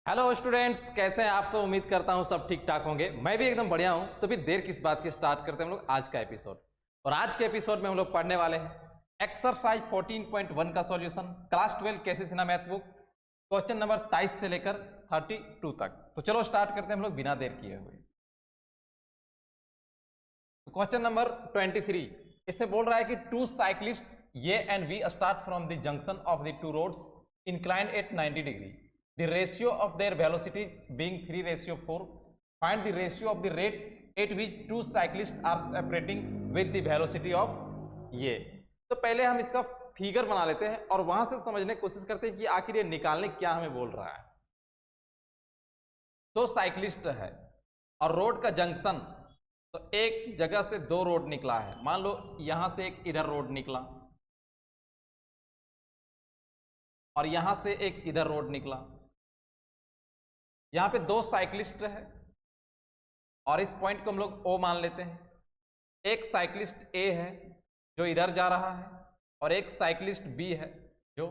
Hello students, कैसे हैं आप सब। उम्मीद करता हूं सब ठीक ठाक होंगे। मैं भी एकदम बढ़िया हूं। तो फिर देर किस बात की, स्टार्ट करते हैं हम लोग आज का एपिसोड। और आज के एपिसोड में हम लोग पढ़ने वाले हैं एक्सरसाइज 14.1 का solution, class 12 केसीसीना math book, question number 23 से लेकर 32 तक। तो चलो स्टार्ट करते हैं हम लोग बिना देर किए हुए। क्वेश्चन नंबर 23 इससे बोल रहा है कि two cyclist A and B start from the junction of the two roads inclined at 90 degree, the ratio of their velocities being 3:4. Find the ratio of the rate at which two cyclists are separating with the velocity of ये। तो पहले हम इसका figure बना लेते हैं और वहां से समझने की कोशिश करते हैं कि आखिर ये निकालने क्या हमें बोल रहा है। दो साइक्लिस्ट है और रोड का जंक्शन, तो एक जगह से दो रोड निकला है। मान लो यहां से एक इधर रोड निकला और यहां से एक इधर रोड निकला। यहां पे दो साइक्लिस्ट है और इस पॉइंट को हम लोग ओ मान लेते हैं। एक साइक्लिस्ट ए है जो इधर जा रहा है और एक साइक्लिस्ट बी है जो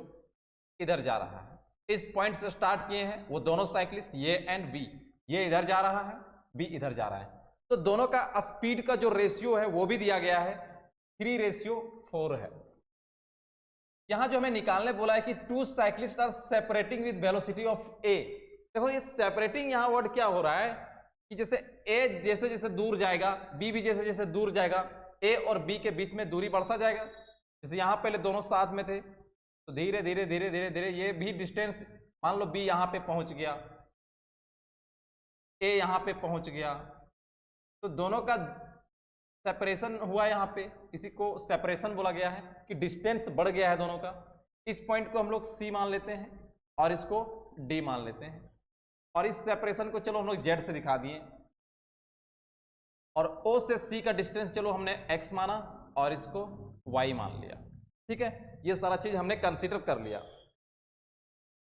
इधर जा रहा है। इस पॉइंट से स्टार्ट किए हैं वो दोनों साइक्लिस्ट ए एंड बी। ये इधर जा रहा है, बी इधर जा रहा है। तो दोनों का स्पीड का जो रेशियो है वो भी दिया गया है, 3:4 है। यहां जो हमें निकालने बोला है कि two cyclist are separating with velocity of a. देखो ये सेपरेटिंग यहां वर्ड क्या हो रहा है कि जैसे ए जैसे जैसे दूर जाएगा, बी भी जैसे जैसे दूर जाएगा, ए और बी के बीच में दूरी बढ़ता जाएगा। जैसे यहां पहले दोनों साथ में थे तो धीरे धीरे धीरे धीरे धीरे ये भी डिस्टेंस, मान लो बी यहां पे पहुंच गया, ए यहां पे पहुंच गया, तो दोनों का सेपरेशन हुआ। यहां पे इसी को सेपरेशन बोला गया है कि डिस्टेंस बढ़ गया है दोनों का। इस पॉइंट को हम लोग सी मान लेते हैं और इसको डी मान लेते हैं। और इस सेपरेशन को चलो हम लोग जेड से दिखा दिए और ओ से सी का डिस्टेंस चलो हमने एक्स माना और इसको वाई मान लिया। ठीक है, ये सारा चीज हमने कंसीडर कर लिया।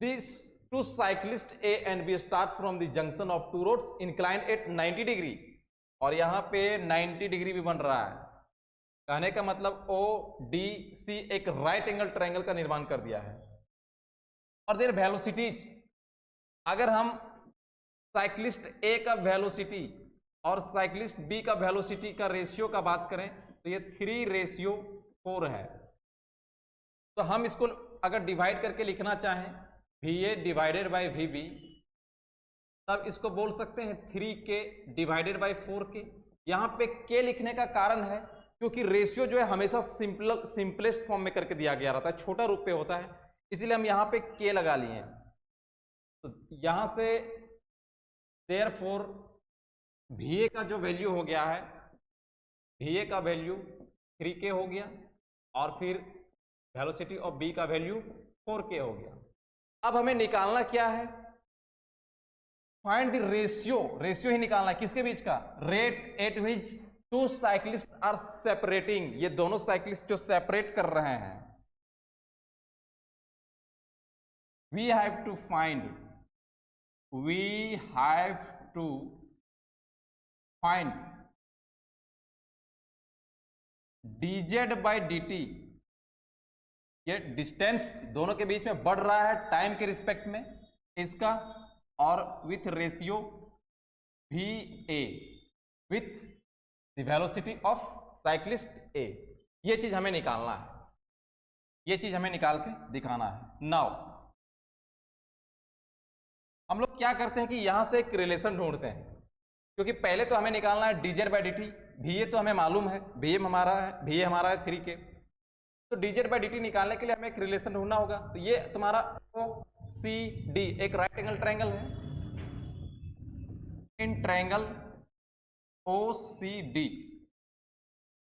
This two cyclist A and B start from the junction of two roads inclined at 90 degree, और यहां पे 90 डिग्री भी बन रहा है। कहने का मतलब ओ डी सी एक राइट एंगल ट्रायंगल का निर्माण कर दिया है। और देयर वेलोसिटीज, अगर हम साइक्लिस्ट ए का वेलोसिटी और साइक्लिस्ट बी का वेलोसिटी का रेशियो का बात करें तो ये 3:4 है। तो हम इसको अगर डिवाइड करके लिखना चाहें V A divided by V B, तब इसको बोल सकते हैं 3k डिवाइडेड बाई 4k। यहां पे k लिखने का कारण है क्योंकि रेशियो जो है हमेशा सिंपलेस्ट फॉर्म में करके दिया गया रहता है, छोटा रूप पे होता है, इसीलिए हम यहां पे k लगा लिए हैं। तो यहां से देयरफॉर VA का जो वैल्यू हो गया है, VA का वैल्यू 3k हो गया और फिर वेलोसिटी ऑफ B का वैल्यू 4k हो गया। अब हमें निकालना क्या है, फाइंड द रेशियो। रेशियो ही निकालना है किसके बीच का, rate at which two cyclist are separating. ये दोनों साइक्लिस्ट जो सेपरेट कर रहे हैं, we have to find dz by dt। ये डिस्टेंस दोनों के बीच में बढ़ रहा है टाइम के रिस्पेक्ट में इसका, और with ratio va with the velocity of cyclist a। ये चीज हमें निकालना है, ये चीज हमें निकाल के दिखाना है। नाउ हम लोग क्या करते हैं कि यहां से एक रिलेशन ढूंढते हैं, क्योंकि पहले तो हमें निकालना है dz बाई dt। va तो हमें मालूम है, va हमारा है 3k। तो dz बाई dt निकालने के लिए हमें एक रिलेशन ढूंढना होगा। तो ये तुम्हारा OCD एक राइट एंगल ट्रायंगल है। इन ट्रायंगल OCD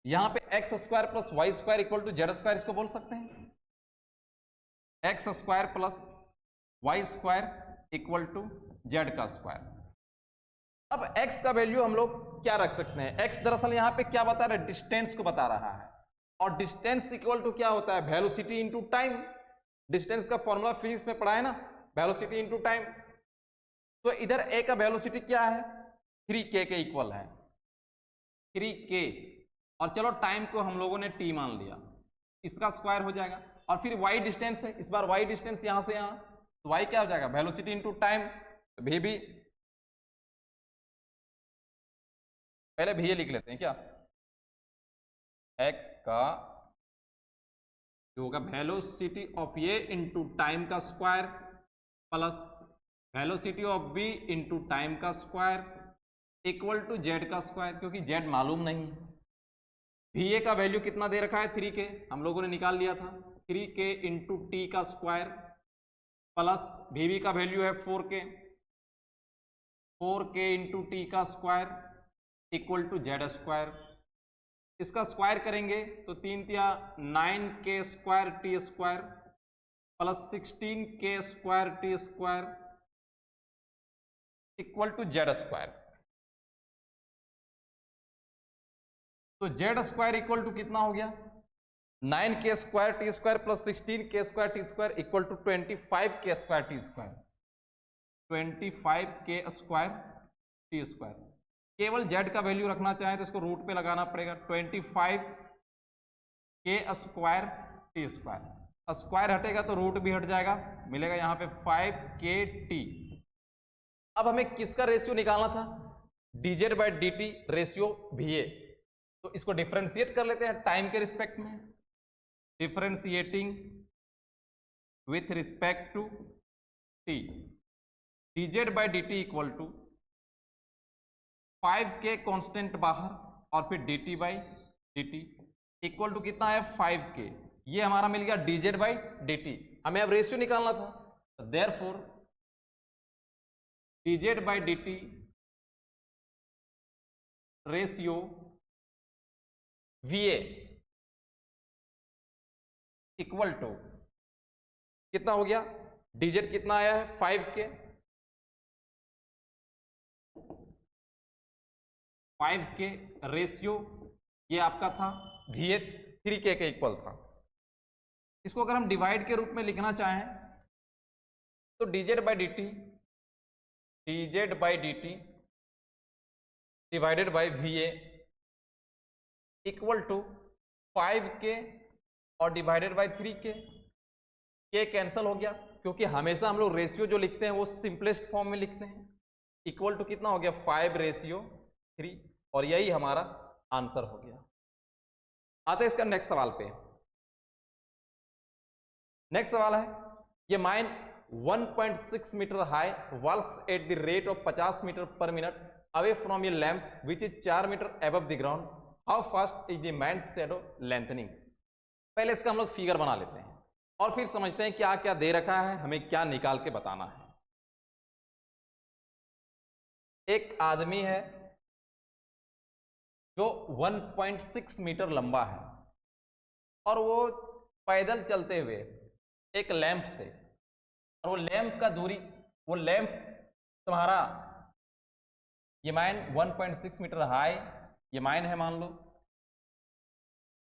यहां पे x square plus Y square equal to Z square इसको बोल सकते हैं। x square plus Y square equal to Z का स्क्वायर। अब x का वैल्यू हम लोग क्या रख सकते हैं, x दरअसल यहां पे क्या बता रहा है, डिस्टेंस को बता रहा है, और डिस्टेंस इक्वल टू क्या होता है, वेलोसिटी इनटू टाइम। डिस्टेंस का फॉर्मूला फिजिक्स में पढ़ा है ना, वेलोसिटी इनटू टाइम। तो इधर a का वेलोसिटी क्या है, 3k के इक्वल है, 3k। और चलो टाइम को हम लोगों ने t मान लिया, इसका स्क्वायर हो जाएगा। और फिर y डिस्टेंस है, इस बार y डिस्टेंस यहां से यहां, तो y क्या हो जाएगा, वेलोसिटी इनटू टाइम। तो भी पहले भी लिख लेते हैं क्या, x का जो होगा velocity of a into time का square plus velocity of b into time का स्क्वायर इक्वल टू जेड का स्क्वायर, क्योंकि जेड मालूम नहीं है। वी ए का वैल्यू कितना दे रखा है 3k, हम लोगों ने निकाल लिया था 3k इंटू टी का स्क्वायर प्लस वी का वैल्यू है 4k इंटू टी का square equal to Z square. इसका स्क्वायर करेंगे तो 3 तिया 9k square T square plus 16k square T square equal to Z square. तो जेड स्क्वायर इक्वल टू कितना हो गया, 9k square T square plus 16k square T square equal to 25k square T square, 25k square T square. केवल z का value रखना चाहे तो इसको रूट पे लगाना पड़ेगा, 25k square T square. Square हटेगा तो रूट भी हट जाएगा, मिलेगा यहाँ पे 5kt। अब हमें किसका रेशियो निकालना था, dz by dt ratio va। तो इसको डिफरेंशिएट कर लेते हैं टाइम के रिस्पेक्ट में, differentiating with respect to t, dz by dt equal to 5k constant बाहर और फिर dt by dt equal to कितना है 5k, ये हमारा मिल गया dz बाई dt। हमें अब रेशियो निकालना था, therefore dz by dt ratio va equal to कितना हो गया, dz कितना आया है 5k, 5k रेशियो ये आपका था va 3k के इक्वल था। इसको अगर हम डिवाइड के रूप में लिखना चाहें तो dz by dt divided by va equal to 5k और divided by 3k, k cancel हो गया क्योंकि हमेशा हम लोग रेशियो जो लिखते हैं वो सिंपलेस्ट फॉर्म में लिखते हैं। इक्वल टू कितना हो गया 5:3 और यही हमारा आंसर हो गया। आते हैं इसका नेक्स्ट सवाल पे। नेक्स्ट सवाल है, ये man 1.6 metre high walks at the rate of 50 metre per minute away from a lamp which is 4 metre above the ground, how fast is the man shadow lengthening. पहले इसका हम लोग फिगर बना लेते हैं और फिर समझते हैं क्या क्या दे रखा है, हमें क्या निकाल के बताना है। एक आदमी है जो 1.6 मीटर लंबा है और वो पैदल चलते हुए एक लैंप से, और वो लैंप का दूरी, वो लैंप तुम्हारा ये माइन 1.6 मीटर हाई, ये माइन है, मान लो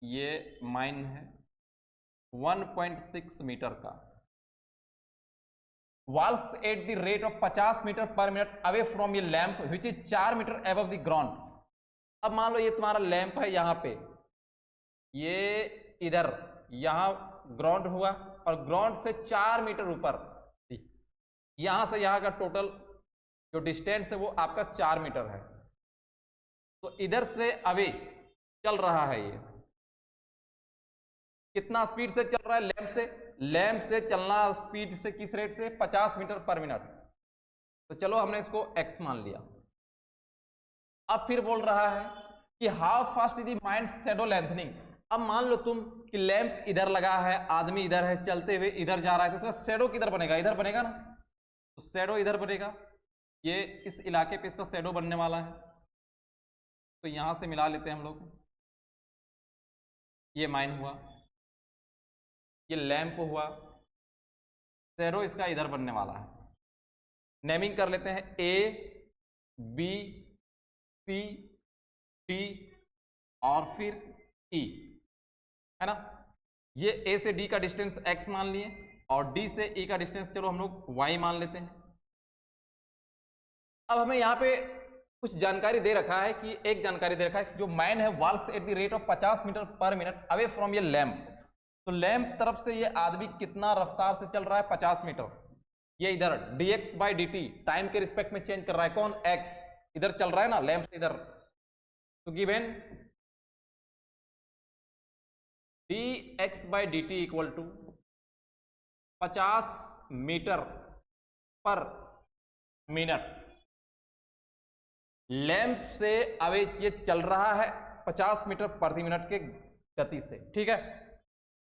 ये माइन है 1.6 मीटर का, walks at the rate of 50 metre per minute away from ये lamp which is 4 metre above the ground. अब मान लो ये तुम्हारा लैंप है, यहां पे ये इधर यहां ग्राउंड हुआ और ग्राउंड से 4 मीटर ऊपर, यहां से यहां का टोटल जो डिस्टेंस है वो आपका 4 मीटर है। तो इधर से अवे चल रहा है, ये कितना स्पीड से चल रहा है, लैंप से चलना स्पीड से किस रेट से 50 मीटर पर मिनट। तो चलो हमने इसको x मान लिया। अब फिर बोल रहा है कि how fast is the mind shadow lengthening. अब मान लो तुम कि लैंप इधर लगा है, आदमी इधर है, चलते हुए इधर जा रहा है, तो इसका शैडो किधर बनेगा, इधर बनेगा ना, तो शैडो इधर बनेगा, ये इस इलाके पे इसका शैडो बनने वाला है। तो यहां से मिला लेते हैं हम लोग, ये माइन हुआ, ये लैंप हुआ, शैडो इसका इधर बनने वाला है। नेमिंग कर लेते हैं ए बी सी डी और फिर ई, है ना। ये ए से डी का डिस्टेंस x मान लिए और डी से ई का डिस्टेंस चलो हम लोग y मान लेते हैं। अब हमें यहाँ पे कुछ जानकारी दे रखा है कि एक जानकारी दे रखा है जो मैन है walks at the rate of 50 metre per minute away from ये लैंप। तो लैंप तरफ से ये आदमी कितना रफ्तार से चल रहा है, 50 मीटर। ये इधर dx बाई dt टाइम के रिस्पेक्ट में चेंज कर रहा है, कौन? x इधर चल रहा है ना, लैंप इधर, तो given dx by dt equal to 50 metre per minute. Lamp से अवे ये चल रहा है 50 मीटर प्रति मिनट के गति से, ठीक है।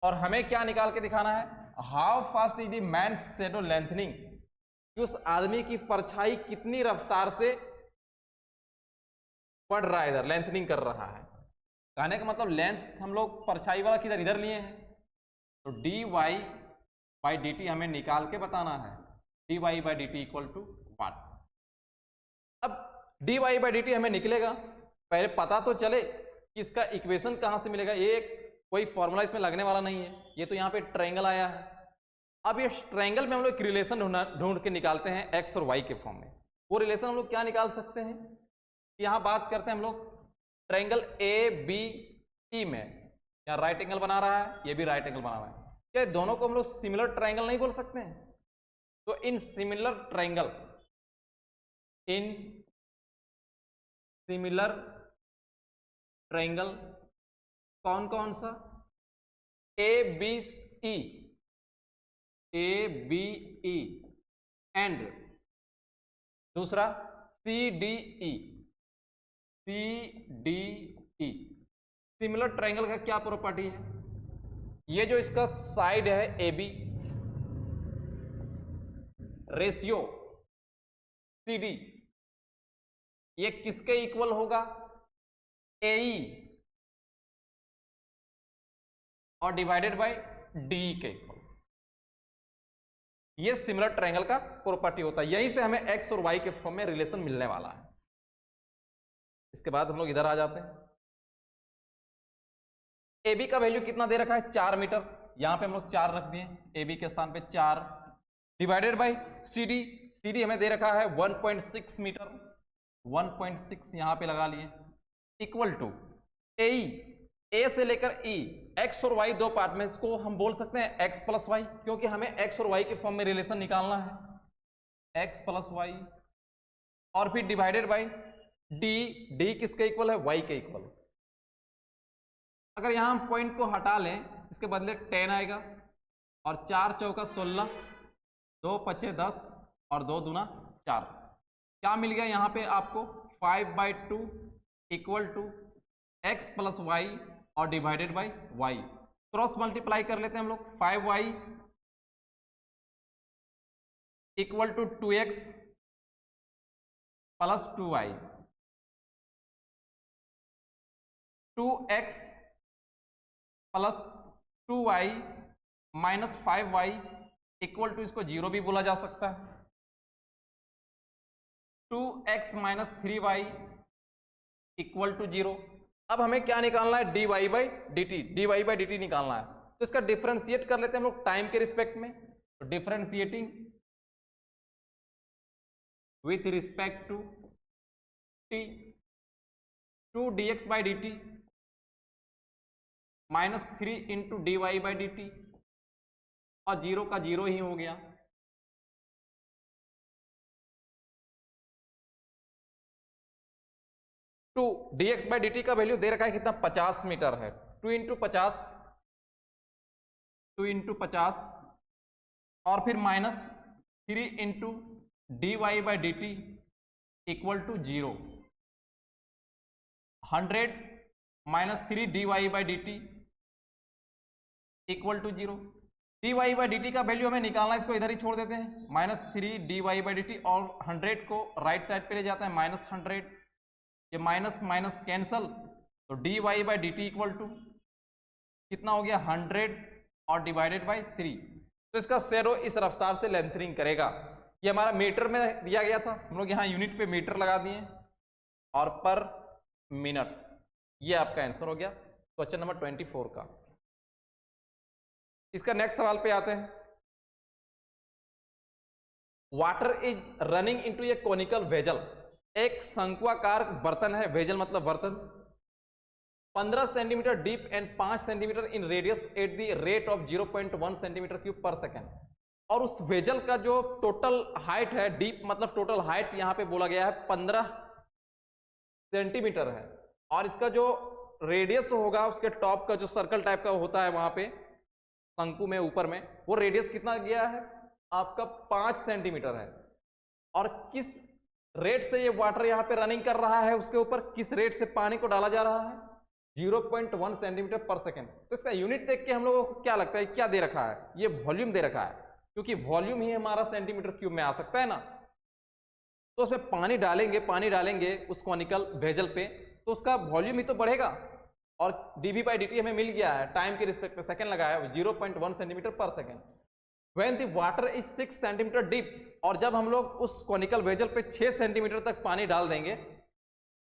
और हमें क्या निकाल के दिखाना है? How fast is the man shadow lengthening, कि उस आदमी की परछाई कितनी रफ्तार से बढ़ रहा है, इधर लेंथनिंग कर रहा है। कहने का मतलब लेंथ हम लोग परछाई वाला किधर इधर लिए हैं, तो dy बाई dt हमें निकाल के बताना है। dy by dt equal to what? अब dy बाई dt हमें निकलेगा, पहले पता तो चले कि इसका इक्वेशन कहां से मिलेगा। ये कोई फॉर्मूला इसमें लगने वाला नहीं है, ये तो यहाँ पे ट्रायंगल आया है। अब ये ट्रायंगल में हम लोग रिलेशन ढूंढ के निकालते हैं एक्स और वाई के फॉर्म में। वो रिलेशन हम लोग क्या निकाल सकते हैं, यहाँ बात करते हैं हम लोग ट्रायंगल ए बी ई में। यहाँ राइट एंगल बना रहा है, ये भी राइट एंगल बना रहा है, क्या दोनों को हम लोग सिमिलर ट्रायंगल नहीं बोल सकते हैं? तो इन सिमिलर ट्रायंगल कौन कौन सा? ए बी ई एंड दूसरा C D E. Similar triangle का क्या प्रॉपर्टी है? ये जो इसका साइड है A B, ratio C D, ये किसके इक्वल होगा? ए ई और डिवाइडेड बाय डी के इक्वल। ये सिमिलर ट्रायंगल का प्रॉपर्टी होता है, यहीं से हमें एक्स और वाई के फॉर्म में रिलेशन मिलने वाला है। इसके बाद हम लोग इधर आ जाते हैं। ए बी का वैल्यू कितना दे रखा है? 4 मीटर, यहां पे हम लोग 4 रख दिए, ए बी के स्थान पे 4, डिवाइडेड बाय सी डी हमें दे रखा है 1.6 मीटर, 1.6 यहां पे लगा लिए, इक्वल टू ए ई, ए से लेकर ई, एक्स और वाई दो पार्ट में, इसको हम बोल सकते हैं एक्स प्लस वाई, क्योंकि हमें एक्स और वाई के फॉर्म में रिलेशन निकालना है, एक्स प्लस वाई, और फिर डिवाइडेड बाई डी किसके इक्वल है? वाई के इक्वल। अगर यहां हम पॉइंट को हटा लें, इसके बदले 10 आएगा, और 4 चौका 16, 2 पचे 10 और 2 दूना 4। क्या मिल गया यहाँ पे आपको? 5/2 equal to x plus y और divided by y. Cross multiply कर लेते हैं हम लोग, 5y equal to 2x plus 2y, 2x plus 2y minus 5y equal to, इसको 0 भी बोला जा सकता है, 2x minus 3y equal to 0। अब हमें क्या निकालना है? dy बाई dt निकालना है। तो इसका डिफरेंशिएट कर लेते हैं हम लोग टाइम के रिस्पेक्ट में। तो differentiating with respect to t, 2 dx by dt minus 3 into dy by dt, और 0 का 0 ही हो गया। टू dx बाई dt का वैल्यू दे रखा है कितना? 50 मीटर है, 2 इंटू 50 और फिर minus 3 into dy by dt equal to 0, 100 minus 3 dy by dt equal to 0। dy by dt का वैल्यू हमें निकालना है, इसको इधर ही छोड़ देते हैं, माइनस 3 dy बाई dt, और 100 को राइट साइड पे ले जाता है, माइनस 100, ये माइनस माइनस कैंसल, तो dy by dt equal to कितना हो गया? 100 और डिवाइडेड बाई 3। तो इसका शेडो इस रफ्तार से लेंथनिंग करेगा। ये हमारा मीटर में दिया गया था, हम लोग यहाँ यूनिट पे मीटर लगा दिए और पर मिनट। ये आपका आंसर हो गया क्वेश्चन नंबर 24 का। इसका नेक्स्ट सवाल पे आते हैं। Water is running into A conical vessel, एक शंक्वाकार बर्तन है, वेजल मतलब बर्तन, 15 centimetre deep and 5 centimetre in radius eight the rate of 0.1 centimetre cube per second. और उस वेजल का जो टोटल हाइट है, डीप मतलब टोटल हाइट यहाँ पे बोला गया है 15 सेंटीमीटर है, और इसका जो रेडियस होगा उसके टॉप का जो सर्कल टाइप का होता है वहां पे शंकु में ऊपर में, वो रेडियस कितना गया है आपका 5 सेंटीमीटर है। और किस रेट से ये वाटर यहाँ पे रनिंग कर रहा है, उसके ऊपर किस रेट से पानी को डाला जा रहा है, 0.1 सेंटीमीटर पर सेकेंड। तो इसका यूनिट देख के हम लोगों को क्या लगता है, क्या दे रखा है, ये वॉल्यूम दे रखा है, क्योंकि वॉल्यूम ही हमारा सेंटीमीटर क्यूब में आ सकता है ना। तो उसमें पानी डालेंगे उस कॉनिकल वेजल पे, तो उसका वॉल्यूम ही तो बढ़ेगा। और dV/dt हमें मिल गया है, टाइम के रिस्पेक्ट पे सेकंड लगाया है 0.1 सेंटीमीटर पर second. When the water is 6 centimetre deep, और जब हम लोग उस कॉनिकल वेजल पे 6 सेंटीमीटर तक पानी डाल देंगे,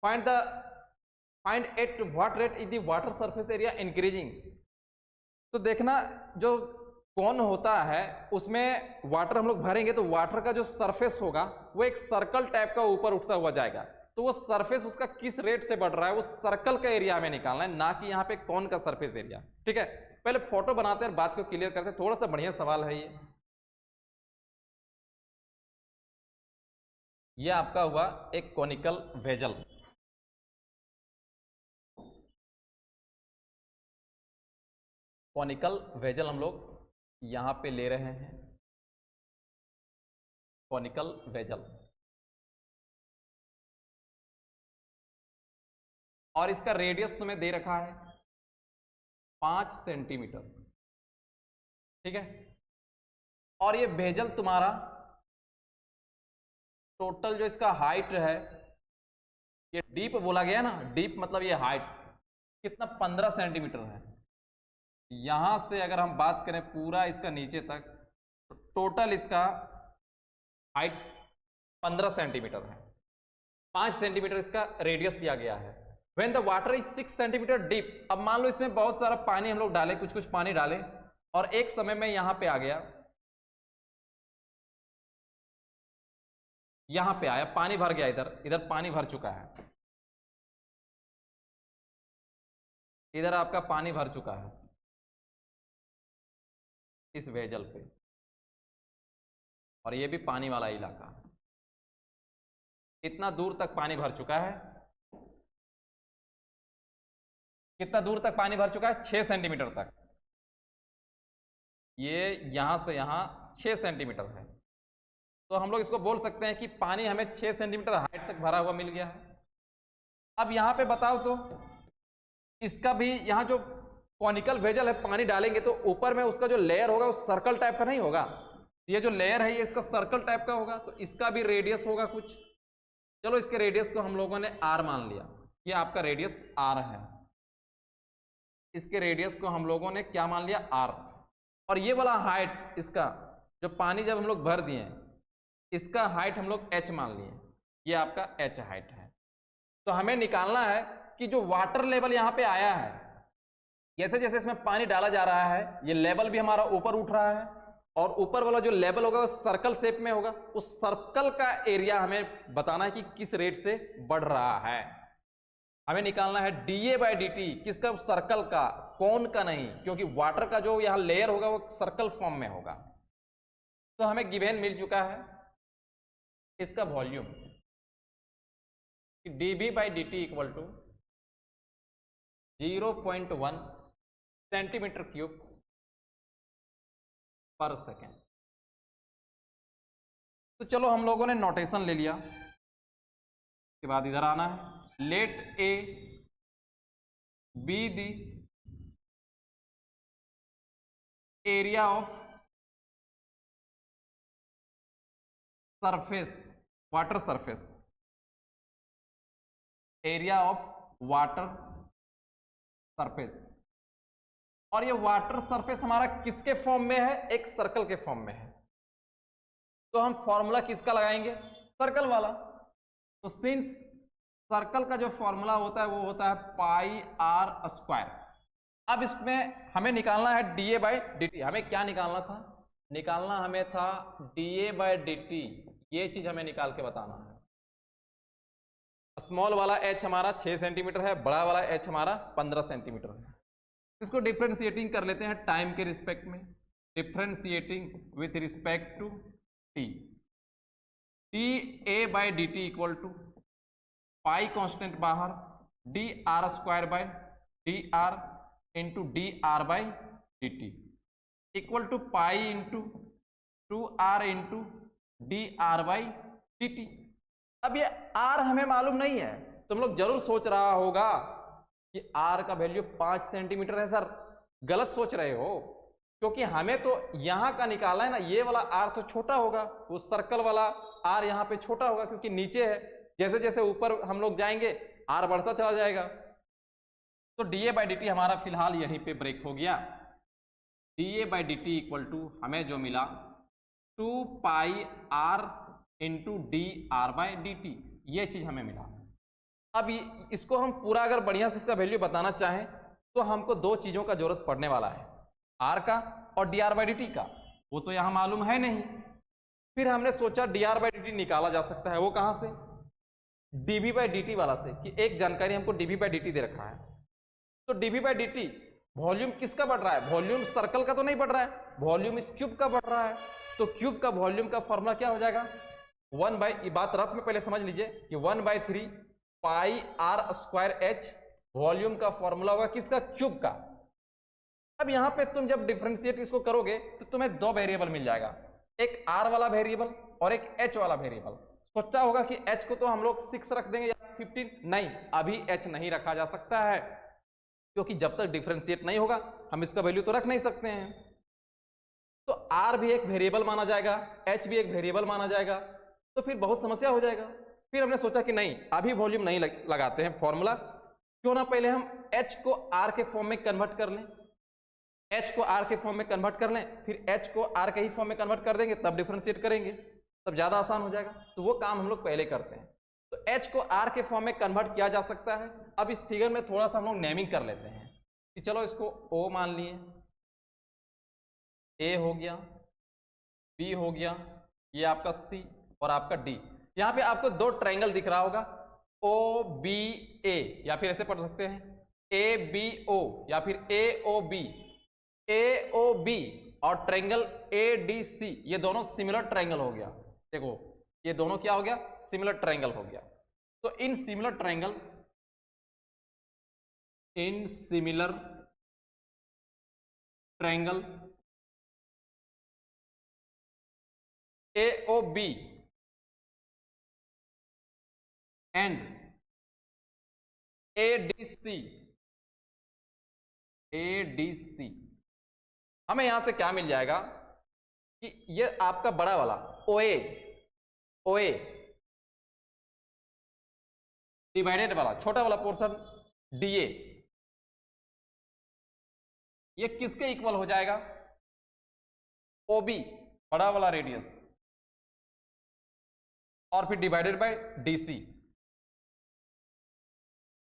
find at what rate is the water surface area increasing. तो देखना जो कौन होता है उसमें वाटर हम लोग भरेंगे तो वाटर का जो सरफेस होगा वो एक सर्कल टाइप का ऊपर उठता हुआ जाएगा। तो वो सरफेस उसका किस रेट से बढ़ रहा है, वो सर्कल का एरिया हमें निकालना है, ना कि यहाँ पे कौन का सरफेस एरिया। ठीक है, पहले फोटो बनाते हैं, बात को क्लियर करते हैं। थोड़ा सा बढ़िया सवाल है ये आपका हुआ एक कॉनिकल वेजल। कॉनिकल वेजल हम लोग यहां पे ले रहे हैं, कॉनिकल वेजल, और इसका रेडियस तुम्हें दे रखा है 5 सेंटीमीटर। ठीक है, और ये वेजल तुम्हारा टोटल जो इसका हाइट है, ये डीप बोला गया ना, डीप मतलब ये हाइट कितना 15 सेंटीमीटर है। यहां से अगर हम बात करें पूरा इसका नीचे तक, तो टोटल इसका हाइट 15 सेंटीमीटर है, 5 सेंटीमीटर इसका रेडियस दिया गया है। When the water is 6 centimetre deep, अब मान लो इसमें बहुत सारा पानी हम लोग डालें, कुछ कुछ पानी डालें, और एक समय में यहां पे आ गया, यहां पे आया पानी भर गया, इधर पानी भर चुका है, इधर आपका पानी भर चुका है इस वेजल पे, और ये भी पानी वाला इलाका, इतना दूर तक पानी भर चुका है। कितना दूर तक पानी भर चुका है, 6 सेंटीमीटर तक। ये यहां से यहां 6 सेंटीमीटर है, तो हम लोग इसको बोल सकते हैं कि पानी हमें 6 सेंटीमीटर हाइट तक भरा हुआ मिल गया है। अब यहां पे बताओ तो इसका भी, यहां जो कॉनिकल वेजल है, पानी डालेंगे तो ऊपर में उसका जो लेयर होगा वो सर्कल टाइप का नहीं होगा, ये जो लेयर है ये इसका सर्कल टाइप का होगा, तो इसका भी रेडियस होगा कुछ। चलो इसके रेडियस को हम लोगों ने आर मान लिया, ये आपका रेडियस आर है, इसके रेडियस को हम लोगों ने क्या मान लिया, आर। और ये वाला हाइट इसका, जो पानी जब हम लोग भर दिए, इसका हाइट हम लोग एच मान लिए, ये आपका एच हाइट है। तो हमें निकालना है कि जो वाटर लेवल यहाँ पे आया है, जैसे जैसे इसमें पानी डाला जा रहा है, ये लेवल भी हमारा ऊपर उठ रहा है, और ऊपर वाला जो लेवल होगा वो सर्कल शेप में होगा। उस सर्कल का एरिया हमें बताना है कि किस रेट से बढ़ रहा है। हमें निकालना है dA/dt, किसका, सर्कल का, कौन का नहीं, क्योंकि वाटर का जो यहाँ लेयर होगा वो सर्कल फॉर्म में होगा। तो हमें गिवन मिल चुका है इसका volume, dB/dt equal to 0.1 centimetre cube per second. तो चलो हम लोगों ने नोटेशन ले लिया, उसके बाद इधर आना है, let A be the area of surface, water surface, area of water surface. और ये वाटर सरफेस हमारा किसके फॉर्म में है, एक सर्कल के फॉर्म में है, तो हम फॉर्मूला किसका लगाएंगे, सर्कल वाला। तो सिंस सर्कल का जो फॉर्मूला होता है वो होता है पाई आर स्क्वायर। अब इसमें हमें निकालना है dA/dt। हमें क्या निकालना था, निकालना हमें था dA/dt, ये चीज हमें निकाल के बताना है। स्मॉल वाला h हमारा 6 सेंटीमीटर है, बड़ा वाला h हमारा 15 सेंटीमीटर है। इसको डिफ्रेंशिएटिंग कर लेते हैं टाइम के रिस्पेक्ट में। Differentiating with respect to T, D A by D T equal to pi constant बाहर d r square by d r into D R by D T equal to pi into 2r into D R by D T. अब ये r हमें मालूम नहीं है, तुम लोग जरूर सोच रहा होगा कि r का वैल्यू 5 सेंटीमीटर है। सर गलत सोच रहे हो, क्योंकि हमें तो यहां का निकाला है ना, ये वाला r तो छोटा होगा, वो सर्कल वाला r यहाँ पे छोटा होगा क्योंकि नीचे है। जैसे जैसे ऊपर हम लोग जाएंगे r बढ़ता चला जाएगा। तो D A by D t हमारा फिलहाल यहीं पे ब्रेक हो गया। D A by D T equal to हमें जो मिला 2 pi r into D R by D T, ये चीज हमें मिला। अब इसको हम पूरा अगर बढ़िया से इसका वैल्यू बताना चाहें तो हमको दो चीजों का जरूरत पड़ने वाला है, आर का और d are by D t का, वो तो यहाँ मालूम है नहीं। फिर हमने सोचा D R by D T निकाला जा सकता है, वो कहाँ से, डीबी बाई डी टी वाला से, कि एक जानकारी हमको डीबी बाई डी टी दे रखा है। तो dB by D T volume किसका बढ़ रहा है, वॉल्यूम सर्कल का तो नहीं बढ़ रहा है, वॉल्यूम इस क्यूब का बढ़ रहा है। तो क्यूब का वॉल्यूम का फॉर्मूला क्या हो जाएगा, 1 बाई, ये बात रफ में पहले समझ लीजिए कि 1/3 pi R square H volume का फॉर्मूला होगा किसका, क्यूब का। अब यहां पे तुम जब डिफरेंशिएट इसको करोगे तो तुम्हें दो वेरिएबल मिल जाएगा, एक आर वाला वेरिएबल और एक एच वाला वेरिएबल। सोचा होगा कि एच को तो हम लोग 6 रख देंगे या 15, नहीं, अभी एच नहीं रखा जा सकता है, क्योंकि जब तक डिफरेंशिएट नहीं होगा हम इसका वैल्यू तो रख नहीं सकते हैं। तो आर भी एक वेरिएबल माना जाएगा, एच भी एक वेरिएबल माना जाएगा, तो फिर बहुत समस्या हो जाएगा। फिर हमने सोचा कि नहीं, अभी वॉल्यूम नहीं लगाते हैं फॉर्मूला, क्यों ना पहले हम एच को आर के फॉर्म में कन्वर्ट कर लें, एच को आर के फॉर्म में कन्वर्ट कर लें, फिर एच को आर के ही फॉर्म में कन्वर्ट कर देंगे, तब डिफरेंशिएट करेंगे, तब ज्यादा आसान हो जाएगा। तो वो काम हम लोग पहले करते हैं। तो एच को आर के फॉर्म में कन्वर्ट किया जा सकता है। अब इस फिगर में थोड़ा सा हम लोग नेमिंग कर लेते हैं कि चलो इसको ओ मान लिए, ए हो गया, बी हो गया, ये आपका सी और आपका डी। यहाँ पे आपको दो ट्रायंगल दिख रहा होगा, ओ बी ए, या फिर ऐसे पढ़ सकते हैं ए बी ओ, या फिर ए ओ बी, ए ओ बी और ट्रायंगल ए डी सी, ये दोनों सिमिलर ट्रायंगल हो गया। देखो ये दोनों क्या हो गया, सिमिलर ट्रायंगल हो गया। तो in similar triangle, in similar triangle AOB and ADC, हमें यहां से क्या मिल जाएगा कि ये आपका बड़ा वाला OA डिवाइडेड वाला छोटा वाला पोर्शन DA, ये किसके इक्वल हो जाएगा, OB बड़ा वाला रेडियस, और फिर divided bye DC,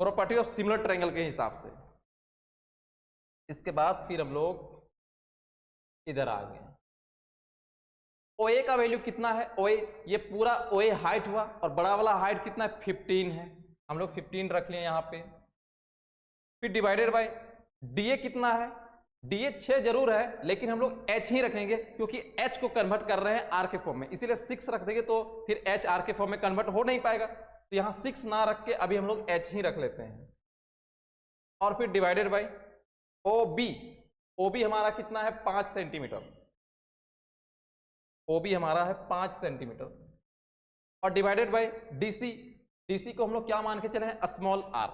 property of similar triangle के हिसाब से। इसके बाद फिर हम लोग इधर आ गए, OA का वैल्यू कितना है, OA ये पूरा OA हाइट हुआ और बड़ा वाला हाइट कितना है, 15 है, हम लोग 15 रख लिए यहां पे। फिर डिवाइडेड बाय DA कितना है, DA 6 जरूर है, लेकिन हम लोग H ही रखेंगे क्योंकि H को कन्वर्ट कर रहे हैं R के फॉर्म में, इसीलिए 6 रख देंगे तो फिर H R के फॉर्म में कन्वर्ट हो नहीं पाएगा, तो यहां 6 ना रख के अभी हम लोग H ही रख लेते हैं। और फिर डिवाइडेड बाय OB हमारा कितना है, 5 सेंटीमीटर, OB हमारा है 5 सेंटीमीटर, और डिवाइडेड बाय DC को हम लोग क्या मान के चले हैं, स्मॉल r।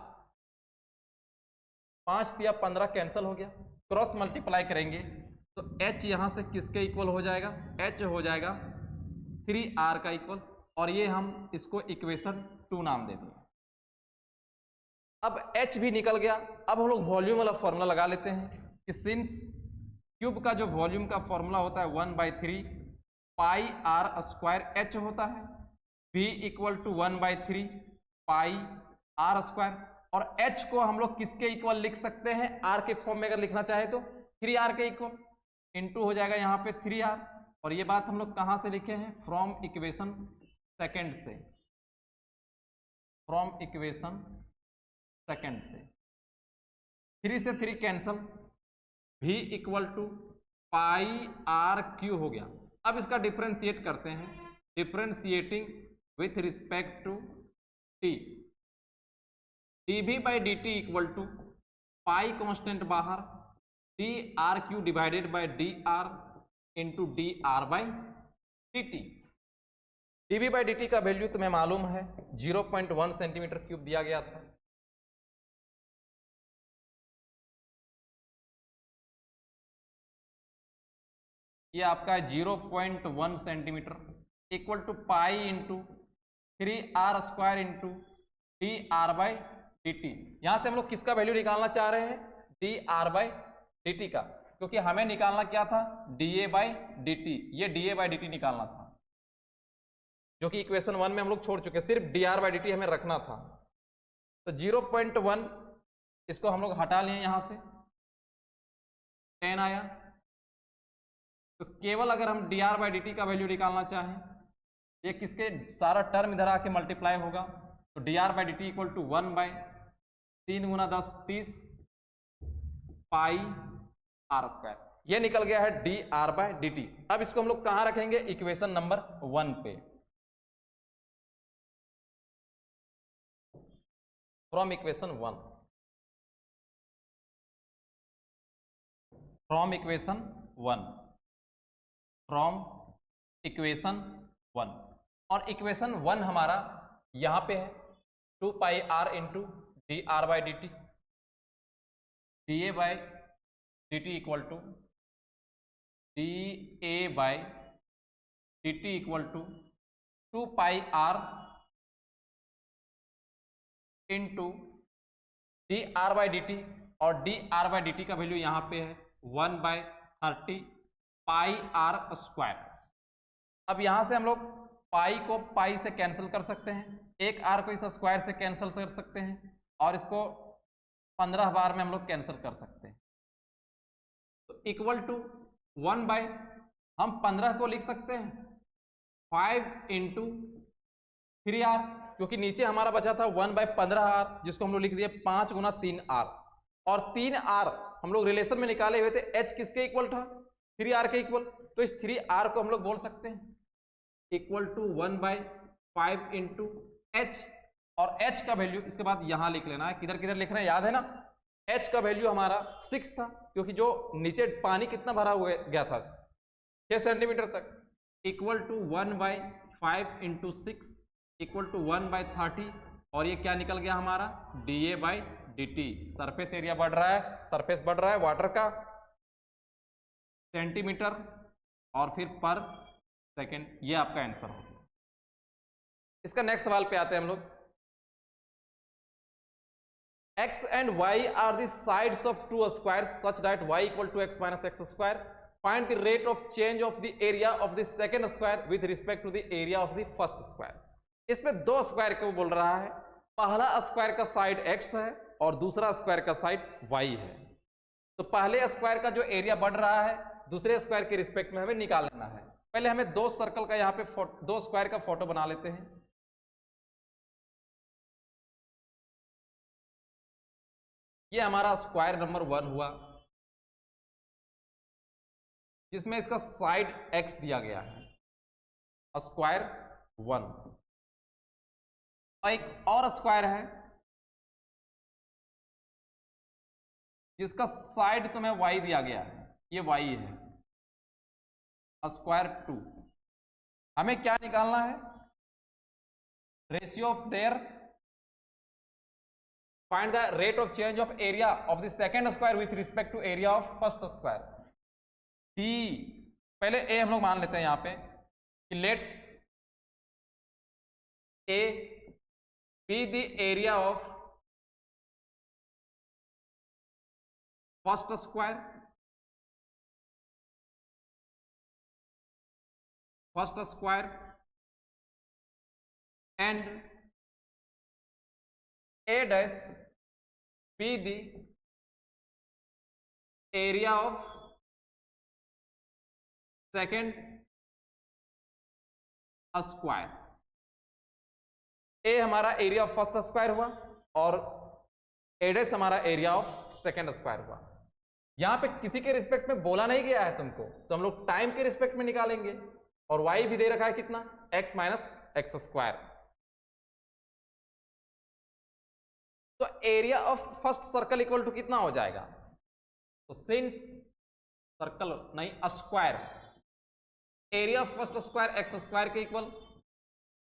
5 या 15 कैंसिल हो गया, क्रॉस मल्टीप्लाई करेंगे तो H यहां से किसके इक्वल हो जाएगा, H हो जाएगा 3R का इक्वल, और ये हम इसको इक्वेशन 2 नाम दे दिए। अब H भी निकल गया। अब हम लोग वॉल्यूम वाला फॉर्मूला लगा लेते हैं कि सिंस क्यूब का जो वॉल्यूम का फॉर्मूला होता है 1/3 पाई आर स्क्वायर H होता है, V equal to 1/3 pi R square, और H को हम लोग किसके इक्वल लिख सकते हैं, R के फॉर्म में अगर लिखना चाहे तो 3R के इक्वल, इनटू हो जाएगा यहाँ पे 3R। और ये बात हम लोग कहाँ से लिखे हैं, फ्रॉम इक्वेशन सेकंड से, फ्रॉम इक्वेशन सेकंड से। 3 से 3 cancel, V equal to pi r cube हो गया। अब इसका डिफ्रेंशिएट करते हैं, differentiating with respect to t, dv by D T equal to pi constant बाहर, d r cube divided by d r into D R by D t. dv by D t का value तुम्हें मालूम है 0.1 centimetre cube दिया गया था। ये आपका है 0.1 centimetre equal to pi into 3r square into D R by D T. यहां से हम लोग किसका वैल्यू निकालना चाह रहे हैं? D are by D t का, क्योंकि हमें निकालना क्या था? D A by D T. ये d A by D t निकालना था, जो कि इक्वेशन 1 में हम लोग छोड़ चुके, सिर्फ D R by D T हमें रखना था। तो 0.1 इसको हम लोग हटा लिए, यहां से 10 आया। तो केवल अगर हम D R by D t का वैल्यू निकालना चाहें, ये किसके सारा टर्म इधर आके मल्टीप्लाई होगा, तो D are by D T equal to 1 by 3 गुना 10 30 पाई आर स्क्वायर। ये निकल गया है D are by D T. अब इसको हम लोग कहां रखेंगे? इक्वेशन नंबर 1 पे। From equation 1, from equation 1, from equation 1। और इक्वेशन 1 हमारा यहां पे है 2 pi r into D R by D t, D A by D T equal to d A by D T equal to 2 pi r into D R by D T, और d are by D t का value यहां पे है 1 by 30 pi R square. अब यहां से हम लोग पाई को पाई से कैंसिल कर सकते हैं, एक आर को इस स्क्वायर से कैंसिल कर सकते हैं, और इसको 15 बार में हम लोग कैंसिल कर सकते हैं। तो इक्वल टू 1 बाई, हम 15 को लिख सकते हैं 5 इंटू 3r, क्योंकि नीचे हमारा बचा था 1 बाई 15r, जिसको हम लोग लिख दिए 5 गुना 3r। और 3r हम लोग रिलेशन में निकाले हुए थे, h किसके इक्वल था? 3r के इक्वल। तो इस 3r को हम लोग बोल सकते हैं equal to 1 by 5 into H, और h का वैल्यू इसके बाद यहां लिख लेना है। किधर किधर लिखना है याद है ना? h का वैल्यू हमारा 6 था, क्योंकि जो नीचे पानी कितना भरा हुआ गया था 6 सेंटीमीटर तक, equal to 1 by 5 into 6 equal to 1 by 30। और ये क्या निकल गया हमारा? D A by D T. Surface area बढ़ रहा है, सरफेस बढ़ रहा है वाटर का, सेंटीमीटर और फिर पर सेकेंड। ये आपका आंसर हो गया। इसका नेक्स्ट सवाल पे आते हैं हम लोग। x and y are the sides of two squares such that y equal to x minus x square. Find the rate of change of the area of the second square with respect to the area of the first square. इसमें दो square को बोल रहा है, पहला square का side x है और दूसरा स्क्वायर का साइड y है। तो पहले स्क्वायर का जो एरिया बढ़ रहा है दूसरे स्क्वायर के रिस्पेक्ट में हमें निकाल लेना है। पहले हमें दो सर्कल का यहाँ पे दो स्क्वायर का फोटो बना लेते हैं। ये हमारा स्क्वायर नंबर 1 हुआ, जिसमें इसका साइड x दिया गया है, स्क्वायर 1। और एक और स्क्वायर है जिसका साइड तुम्हें y दिया गया है, ये y है, स्क्वायर 2। हमें क्या निकालना है? Ratio of their, find the rate of change of area of the second square with respect to area of first square. t, पहले a हम लोग मान लेते हैं यहां पे कि let a be the area of first square, and a dash be the area of second square. A हमारा एरिया ऑफ फर्स्ट स्क्वायर हुआ और ए डैश हमारा एरिया ऑफ सेकेंड स्क्वायर हुआ। यहां पे किसी के रिस्पेक्ट में बोला नहीं गया है तुमको, तो हम लोग टाइम के रिस्पेक्ट में निकालेंगे। और y भी दे रखा है कितना, x माइनस एक्स स्क्वायर। तो area of first circle equal to कितना हो जाएगा, तो सिंस सर्कल नहीं square, area of first square X square के इक्वल,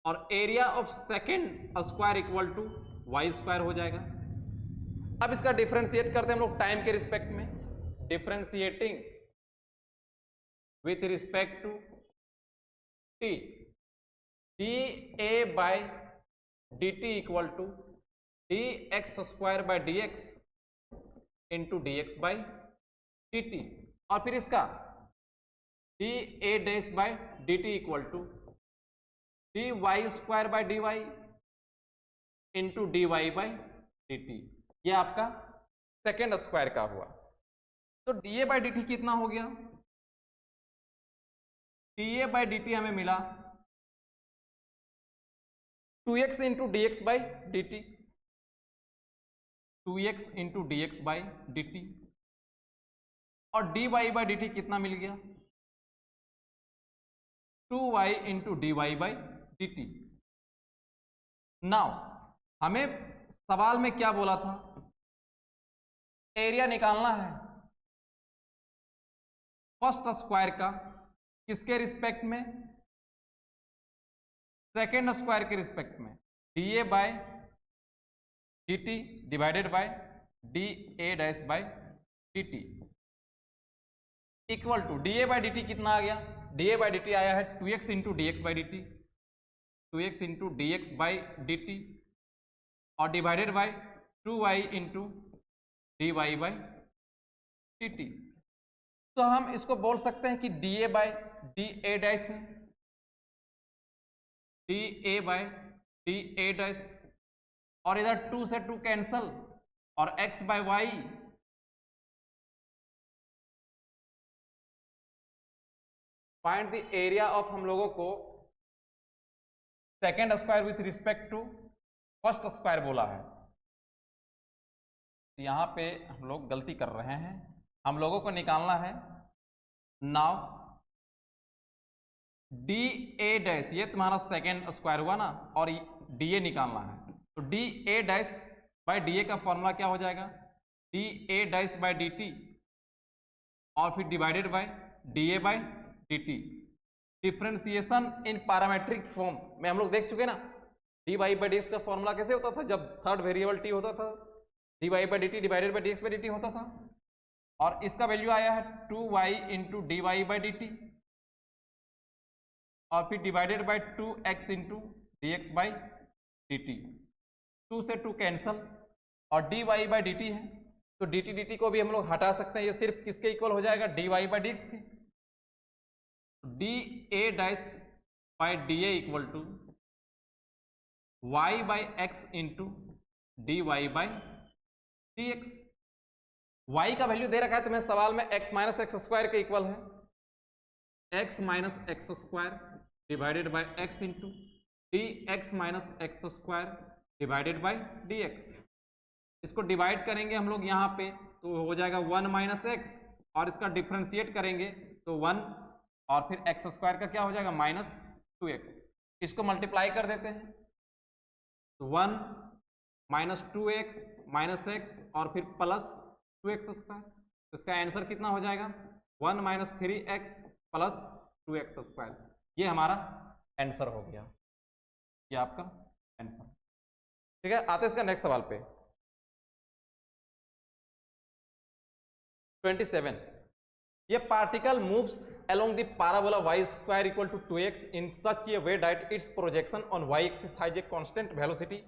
और area of second square equal to Y square हो जाएगा। अब इसका डिफरेंशिएट करते हैं हम लोग टाइम के रिस्पेक्ट में, differentiating with respect to T, D A by D T equal to D X square by D X into D x by D T, और फिर इसका D A dash by D T equal to D Y square by D Y into D Y by D T. ये आपका second square का हुआ। तो D A by D T कितना हो गया, D A by D T हमें मिला 2x into D x by D t, 2x into D x by D T, और D Y by D T कितना मिल गया, 2y into D Y by D t. Now हमें सवाल में क्या बोला था, एरिया निकालना है फर्स्ट स्क्वायर का, किसके रिस्पेक्ट में, सेकेंड स्क्वायर के रिस्पेक्ट में, d A by D T divided by D A dash by D T equal to d A by D T कितना आ गया, D A by D t आया है 2x into D x by D t, 2x into D x by D T, और divided by 2y into D Y by D t. तो हम इसको बोल सकते हैं कि D A by D A dash है, d A by D A dash, और इधर 2 से 2 कैंसल, और x by y find the area of, हम लोगों को second square with respect to first square बोला है। यहां पे हम लोग गलती कर रहे हैं, हम लोगों को निकालना है नाउ डी ए डैश, ये तुम्हारा सेकेंड स्क्वायर हुआ ना, और डी ए निकालना है। तो D A dash by D A का फॉर्मूला क्या हो जाएगा, D A dash by D T, और फिर divided by D A by D T. Differentiation in parametric form में हम लोग देख चुके ना, D Y by D X का फॉर्मूला कैसे होता था, जब थर्ड वेरिएबल टी होता था, D Y by D T divided by D x by D T होता था, और इसका वैल्यू आया है 2y into D Y by D T, और फिर divided by 2x into D x by D T, 2 से 2 कैंसल, और D Y by D T है, तो डी टी को भी हम लोग हटा सकते हैं, ये सिर्फ किसके इक्वल हो जाएगा, d Y by D x के। D A dash by D a equal to y by x into D Y by D x. Y का वैल्यू दे रखा है तुम्हें सवाल में, x माइनस एक्स स्क्वायर के इक्वल है, x minus x square divided by x into D x minus x square divided by D x. इसको डिवाइड करेंगे हम लोग यहाँ पे, तो हो जाएगा 1 माइनस एक्स, और इसका डिफ्रेंशिएट करेंगे तो 1, और फिर एक्स स्क्वायर का क्या हो जाएगा माइनस 2x। इसको मल्टीप्लाई कर देते हैं, तो 1 माइनस 2x माइनस एक्स, और फिर प्लस 2x स्क्वायर। तो इसका आंसर कितना हो जाएगा, 1 minus 3x plus 2x square. ये हमारा आंसर हो गया, ये आपका आंसर। ठीक है, आते हैं इसका नेक्स्ट सवाल पे। 27, ये particle moves along the parabola y square equal to 2x in such a way that its projection on y axis has a constant velocity